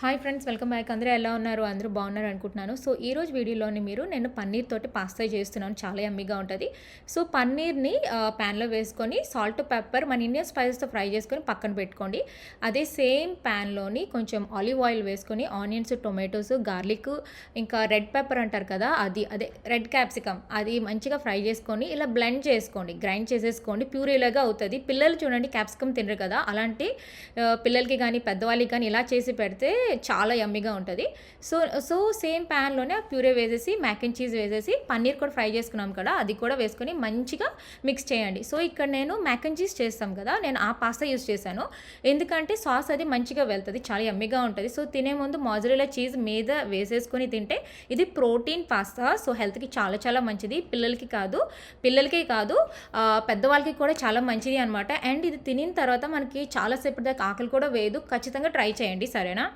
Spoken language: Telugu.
Hi friends, welcome back. అందరూ ఎలా ఉన్నారు? అందరూ బాగున్నారు అనుకుంటున్నాను. సో ఈరోజు వీడియోలోని నేను పన్నీర్ తోటి పాస్తా చేస్తున్నాను. చాలా యమ్మీగా ఉంటుంది. సో పన్నీర్ని ప్యాన్లో వేసుకొని సాల్ట్, పెప్పర్, మన ఇండియన్ స్పైసెస్తో ఫ్రై చేసుకొని పక్కన పెట్టుకోండి. అదే సేమ్ ప్యాన్లోని కొంచెం ఆలివ్ ఆయిల్ వేసుకొని ఆనియన్స్, టొమాటోస్, గార్లిక్, ఇంకా రెడ్ పెప్పర్ అంటారు కదా, అదే రెడ్ క్యాప్సికమ్, అది మంచిగా ఫ్రై చేసుకొని ఇలా బ్లెండ్ చేసుకోండి, గ్రైండ్ చేసేసుకోండి. ప్యూరీలాగా అవుతుంది. పిల్లలు చూడండి క్యాప్సికమ్ తినరు కదా, అలాంటి పిల్లలకి కానీ పెద్దవాళ్ళకి కానీ ఇలా చేసి పెడితే చాలా యమ్మీగా ఉంటుంది. సో సేమ్ ప్యాన్లోనే ప్యూరే వేసేసి మ్యాక్ అండ్ చీజ్ వేసేసి పన్నీర్ కూడా ఫ్రై చేసుకున్నాం కదా, అది కూడా వేసుకొని మంచిగా మిక్స్ చేయండి. సో ఇక్కడ నేను మ్యాక్ అండ్ చీజ్ చేస్తాం కదా, నేను ఆ పాస్తా యూస్ చేశాను. ఎందుకంటే సాస్ అది మంచిగా వెళ్తుంది, చాలా యమ్మీగా ఉంటుంది. సో తినే ముందు మోజరెల్లా చీజ్ మీద వేసేసుకొని తింటే ఇది ప్రోటీన్ పాస్తా. సో హెల్త్కి చాలా చాలా మంచిది. పిల్లలకే కాదు పెద్దవాళ్ళకి కూడా చాలా మంచిది అనమాట. అండ్ ఇది తినిన తర్వాత మనకి చాలాసేపు దాకా ఆకలి కూడా వేయదు. ఖచ్చితంగా ట్రై చేయండి, సరేనా?